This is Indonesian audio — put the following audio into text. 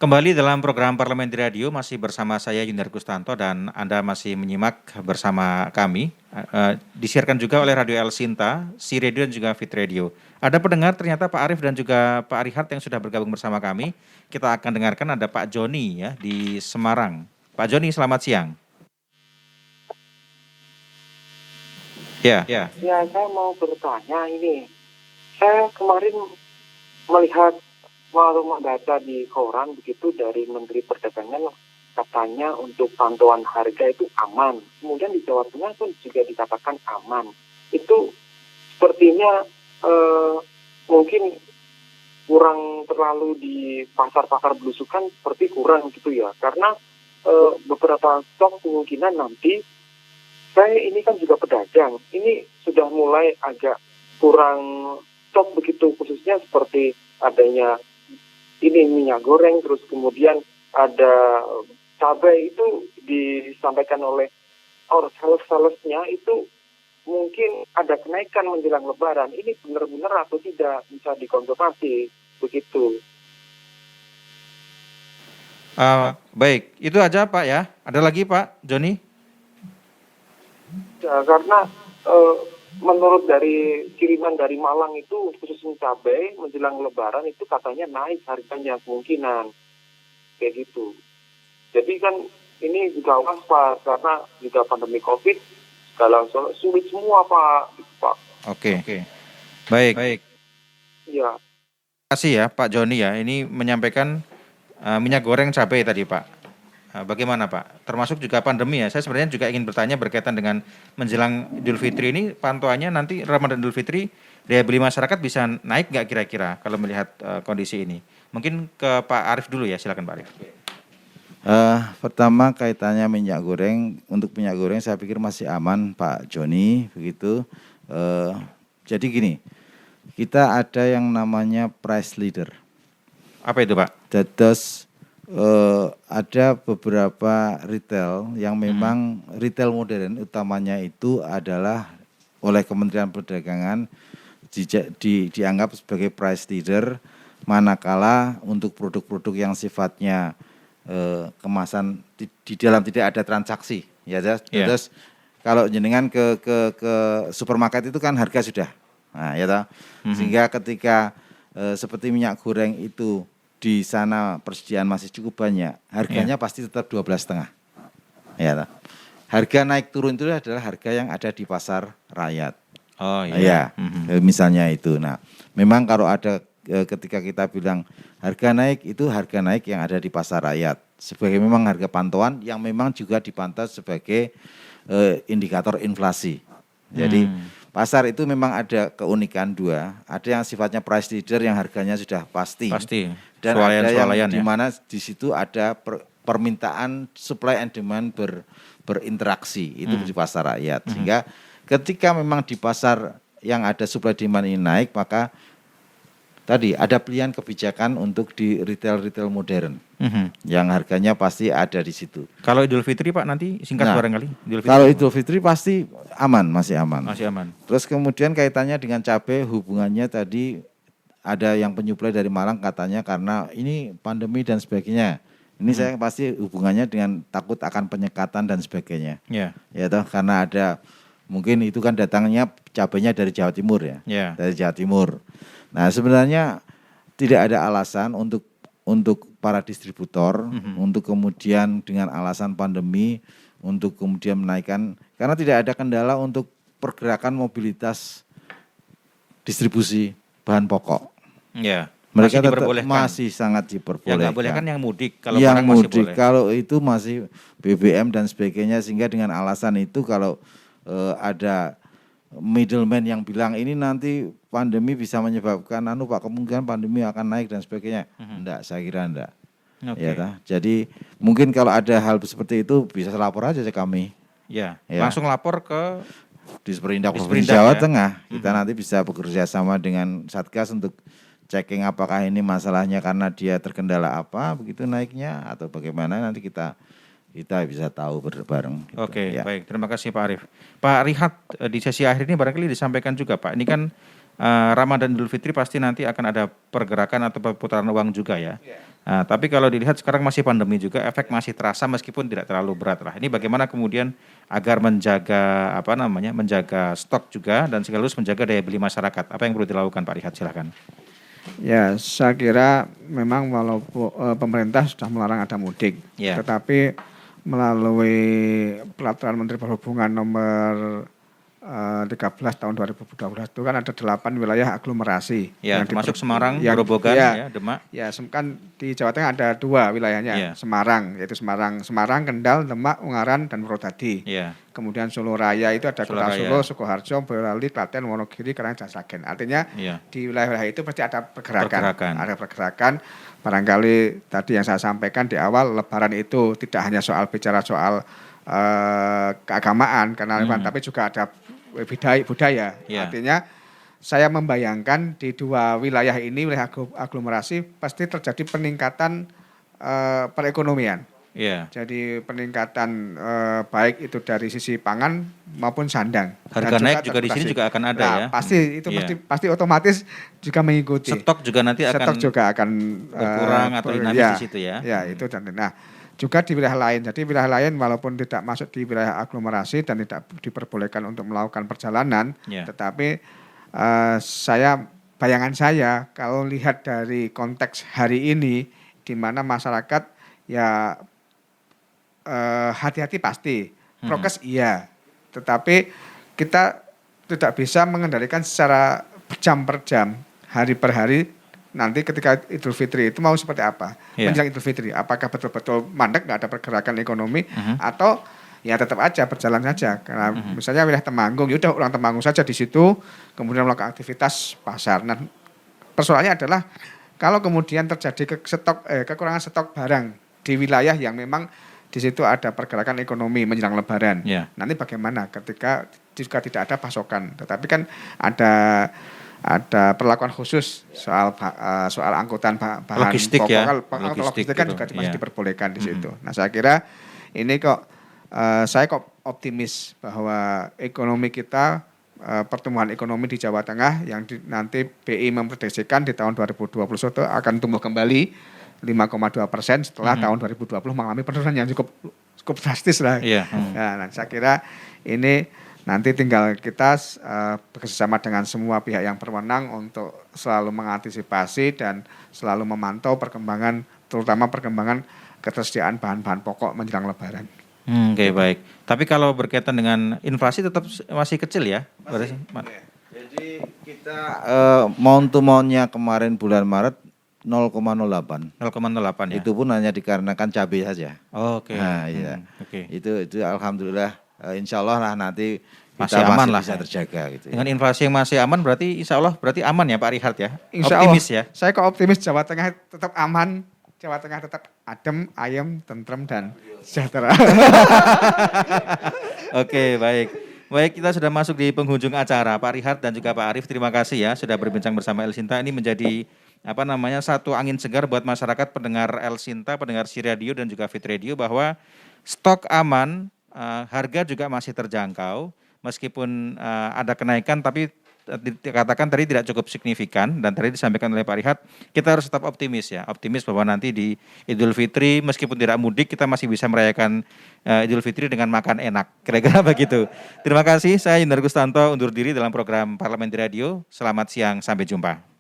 Kembali dalam program Parlemen di Radio masih bersama saya Yundar Kustanto dan Anda masih menyimak bersama kami. Disiarkan juga oleh Radio El Sinta, Si Radio dan juga Fit Radio. Ada pendengar ternyata Pak Arif dan juga Pak Arihat yang sudah bergabung bersama kami. Kita akan dengarkan ada Pak Joni ya di Semarang. Pak Joni, selamat siang. Ya, saya mau bertanya ini. Saya kemarin melihat membaca di koran begitu dari Menteri Perdagangan katanya untuk pantauan harga itu aman. Kemudian di Jawa Tengah pun juga dikatakan aman. Itu sepertinya mungkin kurang terlalu di pasar-pasar belusukan seperti kurang gitu ya. Karena beberapa stok kemungkinan nanti saya ini kan juga pedagang. Ini sudah mulai agak kurang stok begitu, khususnya seperti adanya ini minyak goreng, terus kemudian ada cabai itu disampaikan oleh sales-salesnya itu mungkin ada kenaikan menjelang Lebaran. Ini benar-benar atau tidak bisa dikonfirmasi begitu. Baik, itu aja Pak ya. Ada lagi Pak Joni? Ya, karena menurut dari kiriman dari Malang itu khususnya cabai menjelang Lebaran itu katanya naik harganya kemungkinan kayak gitu. Jadi kan ini juga waspada karena juga pandemi COVID segala sulit semua Pak. Oke. Baik. Ya. Terima kasih ya Pak Joni ya. Ini menyampaikan minyak goreng cabai tadi Pak. Bagaimana Pak? Termasuk juga pandemi ya. Saya sebenarnya juga ingin bertanya berkaitan dengan menjelang Idul Fitri ini, pantauannya nanti Ramadan Idul Fitri daya beli masyarakat bisa naik nggak kira-kira kalau melihat kondisi ini? Mungkin ke Pak Arif dulu ya, silakan Pak Arif. Pertama kaitannya minyak goreng, untuk minyak goreng saya pikir masih aman Pak Joni begitu. Jadi gini, kita ada yang namanya price leader. Apa itu Pak? Terus ada beberapa retail yang memang retail modern utamanya itu adalah oleh Kementerian Perdagangan dianggap sebagai price leader, manakala untuk produk-produk yang sifatnya kemasan di dalam tidak ada transaksi ya. Terus kalau jenengan ke supermarket itu kan harga sudah sehingga ketika seperti minyak goreng itu di sana persediaan masih cukup banyak, harganya pasti tetap 12,5. Ya, harga naik turun itu adalah harga yang ada di pasar rakyat. Oh iya. Misalnya itu. Nah, memang kalau ada ketika kita bilang harga naik itu harga naik yang ada di pasar rakyat. Sebagai memang harga pantauan yang memang juga dipantau sebagai indikator inflasi. Jadi pasar itu memang ada keunikan dua, ada yang sifatnya price leader yang harganya sudah pasti. Dan ada yang di mana di situ ada permintaan supply and demand berinteraksi itu di pasar rakyat. Sehingga ketika memang di pasar yang ada supply demand ini naik, maka tadi ada pilihan kebijakan untuk di retail modern yang harganya pasti ada di situ. Kalau Idul Fitri Pak nanti singkat barangkali. Kalau Idul Fitri pasti masih aman. Terus kemudian kaitannya dengan cabai, hubungannya tadi ada yang penyuplai dari Malang katanya karena ini pandemi dan sebagainya. Ini saya pasti hubungannya dengan takut akan penyekatan dan sebagainya. Ya toh, karena ada mungkin itu kan datangnya cabainya dari Jawa Timur ya. Dari Jawa Timur. Nah, sebenarnya tidak ada alasan untuk para distributor untuk kemudian dengan alasan pandemi untuk kemudian menaikkan, karena tidak ada kendala untuk pergerakan mobilitas distribusi bahan pokok. Mereka masih sangat diperbolehkan. Yang nggak boleh kan yang mudik. Kalau yang mudik masih boleh. Kalau itu masih BBM dan sebagainya, sehingga dengan alasan itu kalau ada middleman yang bilang ini nanti pandemi bisa menyebabkan Pak kemungkinan pandemi akan naik dan sebagainya. Enggak, saya kira enggak. Ya, jadi mungkin kalau ada hal seperti itu bisa lapor aja ke kami. Langsung lapor ke Disperindak Provinsi Jawa Tengah. Kita nanti bisa bekerja sama dengan Satgas untuk checking apakah ini masalahnya karena dia terkendala apa begitu naiknya atau bagaimana, nanti kita bisa tahu bareng. Baik, terima kasih Pak Arif. Pak Rihat, di sesi akhir ini barangkali disampaikan juga Pak, ini kan Ramadan Idul Fitri pasti nanti akan ada pergerakan atau perputaran uang juga ya. Tapi kalau dilihat sekarang masih pandemi juga, efek masih terasa meskipun tidak terlalu berat lah. Ini bagaimana kemudian agar menjaga stok juga dan sekaligus menjaga daya beli masyarakat. Apa yang perlu dilakukan Pak Rihat, silakan. Ya, saya kira memang walaupun pemerintah sudah melarang ada mudik, tetapi melalui peraturan Menteri Perhubungan nomor 13 tahun 2012 itu kan ada 8 wilayah aglomerasi. Ya, termasuk Semarang, Grobogan, Demak. Ya, kan di Jawa Tengah ada 2 wilayahnya, Semarang, yaitu Semarang, Kendal, Demak, Ungaran, dan Purwodadi. Kemudian Solo Raya itu ada Kota Solo, Sukoharjo, Boyolali, Klaten, Wonogiri, Karang, dan Sragen. Artinya di wilayah itu pasti ada pergerakan. Ada pergerakan. Barangkali tadi yang saya sampaikan di awal, Lebaran itu tidak hanya bicara soal keagamaan, karena tapi juga ada budaya. Artinya saya membayangkan di 2 wilayah ini, wilayah aglomerasi, pasti terjadi peningkatan perekonomian. Jadi peningkatan baik itu dari sisi pangan maupun sandang. Harga naik juga di sini juga akan ada ya. Pasti itu pasti otomatis juga mengikuti. Stok juga nanti akan berkurang atau dinamis di situ ya. Ya, itu dan juga di wilayah lain. Jadi wilayah lain walaupun tidak masuk di wilayah aglomerasi dan tidak diperbolehkan untuk melakukan perjalanan, tetapi bayangan saya kalau lihat dari konteks hari ini di mana masyarakat ya hati-hati pasti, prokes iya, tetapi kita tidak bisa mengendalikan secara jam per jam, hari per hari. Nanti ketika Idul Fitri itu mau seperti apa? Menjelang Idul Fitri, apakah betul-betul mandek, nggak ada pergerakan ekonomi, atau ya tetap aja berjalan saja? Karena misalnya wilayah Temanggung, ya udah orang Temanggung saja di situ, kemudian melakukan aktivitas pasar. Nah, persoalannya adalah kalau kemudian terjadi kekurangan stok barang di wilayah yang memang di situ ada pergerakan ekonomi menjelang Lebaran, nanti bagaimana ketika juga tidak ada pasokan? Tetapi kan ada perlakuan khusus soal angkutan bahan logistik pokok, logistik kan juga masih diperbolehkan di situ. Nah, saya kira ini saya optimis bahwa ekonomi kita, pertumbuhan ekonomi di Jawa Tengah yang nanti BI memprediksikan di tahun 2021 akan tumbuh kembali 5,2% setelah tahun 2020 mengalami penurunan yang cukup drastis lah. Nah, saya kira ini nanti tinggal kita bekerjasama dengan semua pihak yang berwenang untuk selalu mengantisipasi dan selalu memantau terutama perkembangan ketersediaan bahan-bahan pokok menjelang Lebaran. Oke, baik. Tapi kalau berkaitan dengan inflasi tetap masih kecil ya? Jadi kita month to month-nya kemarin bulan Maret 0,08. 0,08 ya? Itu pun hanya dikarenakan cabai saja. Oke. Nah, iya. Itu alhamdulillah. Insya Allah lah nanti masih aman lah, bisa terjaga gitu. Dengan inflasi yang masih aman berarti insya Allah aman ya Pak Rihat ya? Insya optimis Allah, ya? Saya kok optimis Jawa Tengah tetap aman, Jawa Tengah tetap adem, ayem, tentrem dan sejahtera. Oke, baik. Baik, kita sudah masuk di penghujung acara. Pak Rihat dan juga Pak Arief, terima kasih ya sudah berbincang bersama El Sinta. Ini menjadi satu angin segar buat masyarakat pendengar El Sinta, pendengar Si Radio dan juga Fit Radio bahwa stok aman. Harga juga masih terjangkau meskipun ada kenaikan tapi dikatakan tadi tidak cukup signifikan dan tadi disampaikan oleh Pak Rihat kita harus tetap optimis bahwa nanti di Idul Fitri meskipun tidak mudik kita masih bisa merayakan Idul Fitri dengan makan enak, kira-kira begitu. Terima kasih, saya Yundar Gustanto undur diri dalam program Parlemen di Radio. Selamat siang, sampai jumpa.